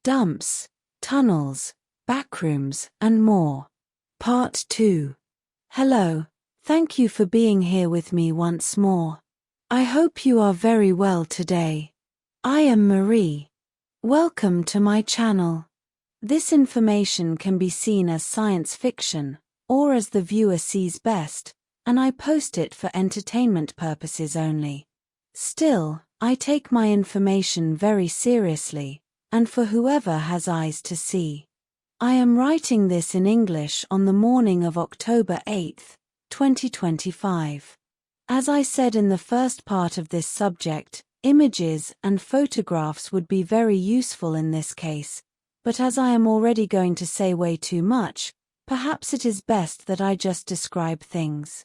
dumps, tunnels, backrooms, and more. Part 2. Hello, thank you for being here with me once more. I hope you are very well today. I am Marie. Welcome to my channel. This information can be seen as science fiction, or as the viewer sees best, and I post it for entertainment purposes only. Still, I take my information very seriously, and for whoever has eyes to see. I am writing this in English on the morning of October 8, 2025. As I said in the first part of this subject, images and photographs would be very useful in this case, but as I am already going to say way too much, perhaps it is best that I just describe things.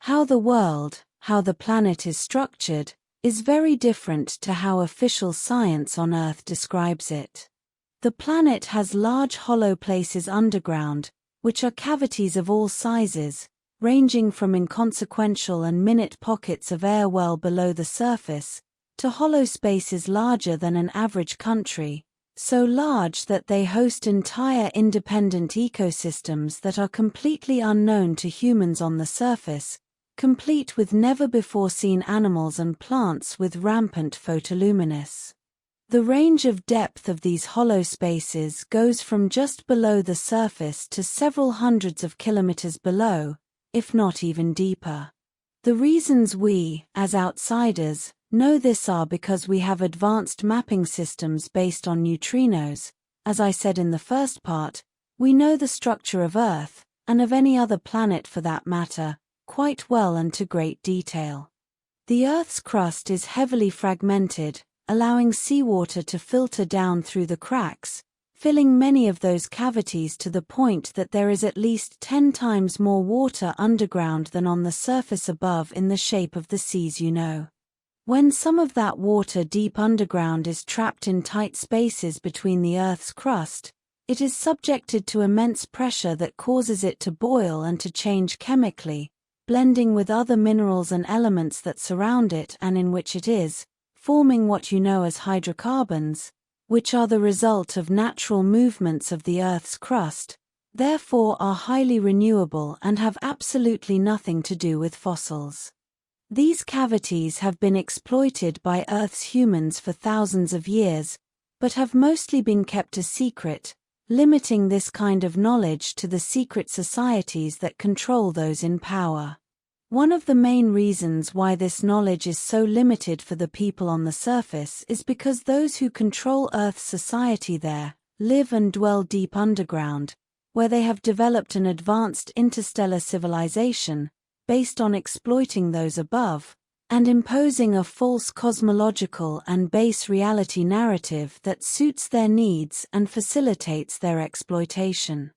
How the world, how the planet is structured, is very different to how official science on Earth describes it. The planet has large hollow places underground, which are cavities of all sizes, ranging from inconsequential and minute pockets of air well below the surface, to hollow spaces larger than an average country, so large that they host entire independent ecosystems that are completely unknown to humans on the surface, complete with never-before-seen animals and plants with rampant photoluminescence. The range of depth of these hollow spaces goes from just below the surface to several hundreds of kilometers below, if not even deeper. The reasons we, as outsiders, know this are because we have advanced mapping systems based on neutrinos. As I said in the first part, we know the structure of Earth, and of any other planet for that matter, quite well and to great detail. The Earth's crust is heavily fragmented, allowing seawater to filter down through the cracks, filling many of those cavities to the point that there is at least 10 times more water underground than on the surface above in the shape of the seas you know. When some of that water deep underground is trapped in tight spaces between the Earth's crust, it is subjected to immense pressure that causes it to boil and to change chemically, blending with other minerals and elements that surround it and in which it is, forming what you know as hydrocarbons, which are the result of natural movements of the Earth's crust, therefore are highly renewable and have absolutely nothing to do with fossils. These cavities have been exploited by Earth's humans for thousands of years, but have mostly been kept a secret, limiting this kind of knowledge to the secret societies that control those in power. One of the main reasons why this knowledge is so limited for the people on the surface is because those who control Earth's society there live and dwell deep underground, where they have developed an advanced interstellar civilization based on exploiting those above, and imposing a false cosmological and base reality narrative that suits their needs and facilitates their exploitation.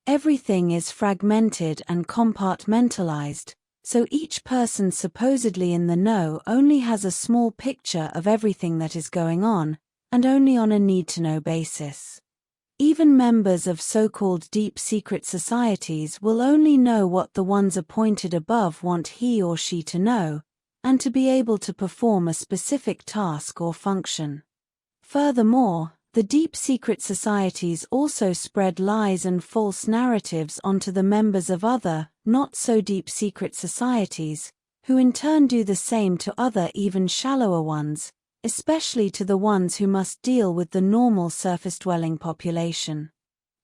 Everything is fragmented and compartmentalized, so each person supposedly in the know only has a small picture of everything that is going on, and only on a need-to-know basis. Even members of so-called deep secret societies will only know what the ones appointed above want he or she to know, and to be able to perform a specific task or function. Furthermore, the deep secret societies also spread lies and false narratives onto the members of other, not-so-deep secret societies, who in turn do the same to other even shallower ones, especially to the ones who must deal with the normal surface-dwelling population.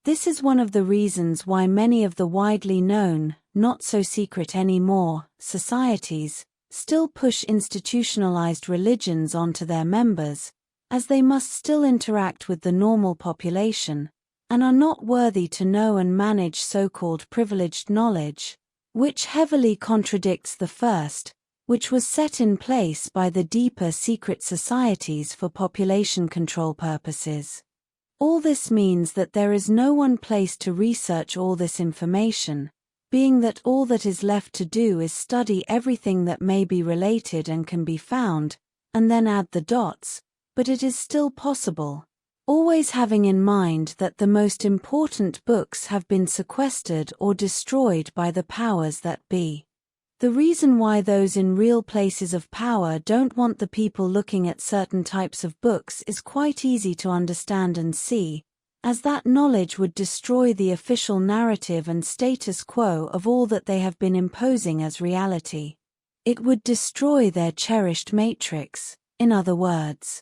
This is one of the reasons why many of the widely known, not-so-secret anymore, societies still push institutionalized religions onto their members, as they must still interact with the normal population, and are not worthy to know and manage so-called privileged knowledge, which heavily contradicts the first, which was set in place by the deeper secret societies for population control purposes. All this means that there is no one place to research all this information, being that all that is left to do is study everything that may be related and can be found, and then add the dots, but it is still possible, always having in mind that the most important books have been sequestered or destroyed by the powers that be. The reason why those in real places of power don't want the people looking at certain types of books is quite easy to understand and see, as that knowledge would destroy the official narrative and status quo of all that they have been imposing as reality. It would destroy their cherished matrix, in other words.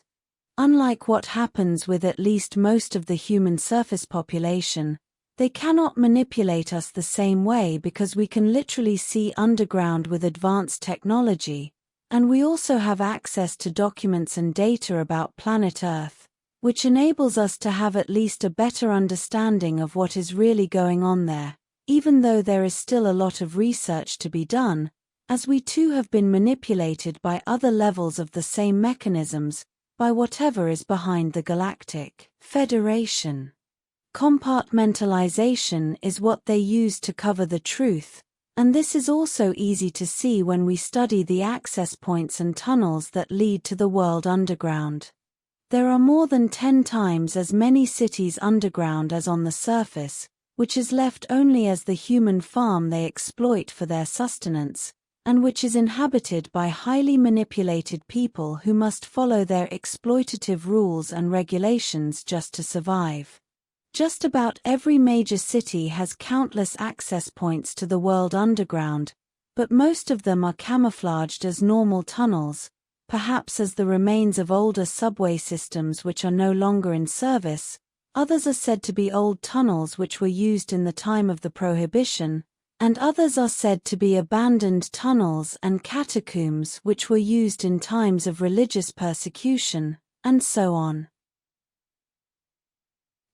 Unlike what happens with at least most of the human surface population, they cannot manipulate us the same way because we can literally see underground with advanced technology, and we also have access to documents and data about planet Earth, which enables us to have at least a better understanding of what is really going on there, even though there is still a lot of research to be done, as we too have been manipulated by other levels of the same mechanisms, by whatever is behind the Galactic Federation. Compartmentalization is what they use to cover the truth, and this is also easy to see when we study the access points and tunnels that lead to the world underground. There are more than 10 times as many cities underground as on the surface, which is left only as the human farm they exploit for their sustenance, and which is inhabited by highly manipulated people who must follow their exploitative rules and regulations just to survive. Just about every major city has countless access points to the world underground, but most of them are camouflaged as normal tunnels, perhaps as the remains of older subway systems which are no longer in service. Others are said to be old tunnels which were used in the time of the Prohibition, and others are said to be abandoned tunnels and catacombs which were used in times of religious persecution, and so on.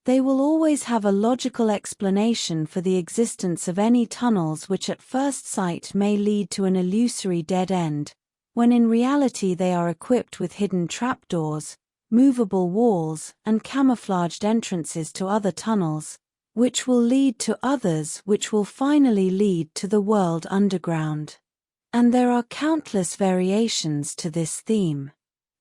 They will always have a logical explanation for the existence of any tunnels which at first sight may lead to an illusory dead end, when in reality they are equipped with hidden trapdoors, movable walls, and camouflaged entrances to other tunnels, which will lead to others which will finally lead to the world underground. And there are countless variations to this theme.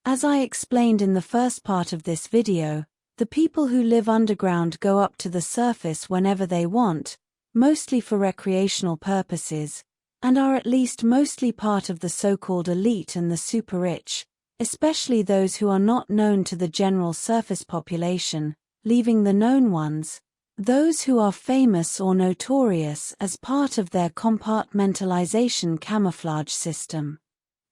As I explained in the first part of this video, the people who live underground go up to the surface whenever they want, mostly for recreational purposes, and are at least mostly part of the so-called elite and the super-rich, especially those who are not known to the general surface population, leaving the known ones, those who are famous or notorious as part of their compartmentalization camouflage system.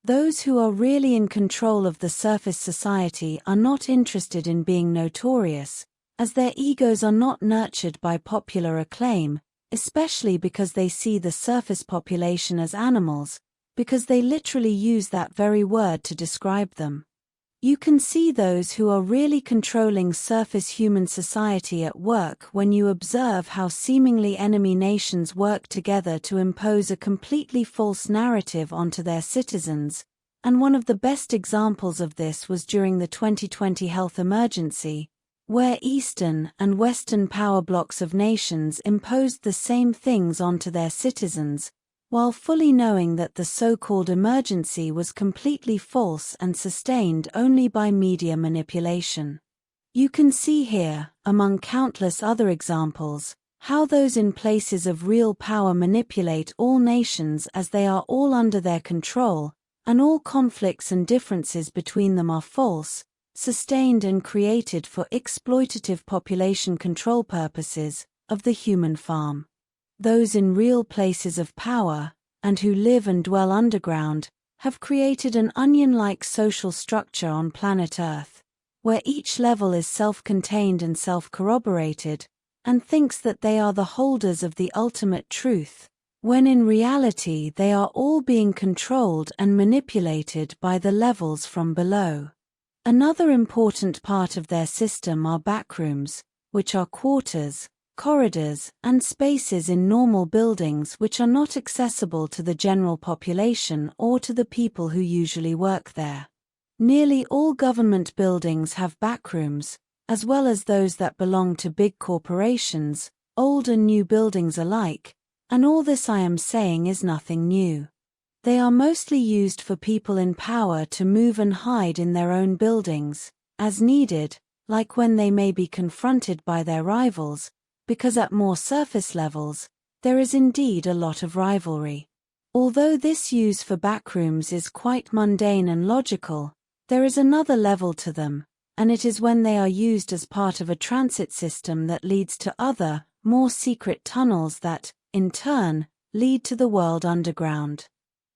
Those who are really in control of the surface society are not interested in being notorious, as their egos are not nurtured by popular acclaim, especially because they see the surface population as animals, because they literally use that very word to describe them. You can see those who are really controlling surface human society at work when you observe how seemingly enemy nations work together to impose a completely false narrative onto their citizens, and one of the best examples of this was during the 2020 health emergency, where Eastern and Western power blocks of nations imposed the same things onto their citizens, while fully knowing that the so-called emergency was completely false and sustained only by media manipulation. You can see here, among countless other examples, how those in places of real power manipulate all nations as they are all under their control, and all conflicts and differences between them are false, sustained and created for exploitative population control purposes of the human farm. Those in real places of power, and who live and dwell underground, have created an onion-like social structure on planet Earth, where each level is self-contained and self-corroborated, and thinks that they are the holders of the ultimate truth, when in reality they are all being controlled and manipulated by the levels from below. Another important part of their system are backrooms, which are quarters, corridors, and spaces in normal buildings which are not accessible to the general population or to the people who usually work there. Nearly all government buildings have backrooms, as well as those that belong to big corporations, old and new buildings alike, and all this I am saying is nothing new. They are mostly used for people in power to move and hide in their own buildings, as needed, like when they may be confronted by their rivals, because at more surface levels, there is indeed a lot of rivalry. Although this use for backrooms is quite mundane and logical, there is another level to them, and it is when they are used as part of a transit system that leads to other, more secret tunnels that, in turn, lead to the world underground.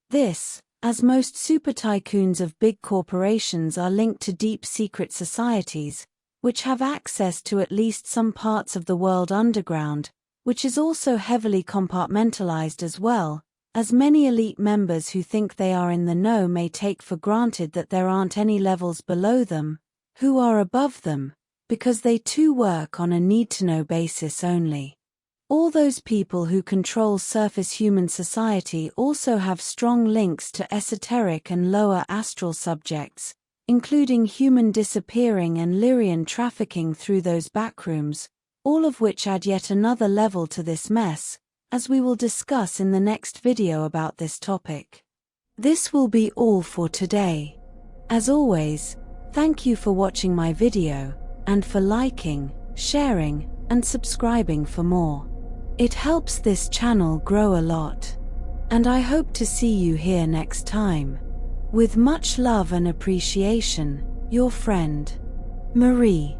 This, as most super tycoons of big corporations are linked to deep secret societies, which have access to at least some parts of the world underground, which is also heavily compartmentalized as well, as many elite members who think they are in the know may take for granted that there aren't any levels below them, who are above them, because they too work on a need-to-know basis only. All those people who control surface human society also have strong links to esoteric and lower astral subjects, including human disappearing and Lyrian trafficking through those backrooms, all of which add yet another level to this mess, as we will discuss in the next video about this topic. This will be all for today. As always, thank you for watching my video, and for liking, sharing, and subscribing for more. It helps this channel grow a lot. And I hope to see you here next time. With much love and appreciation, your friend, Marie.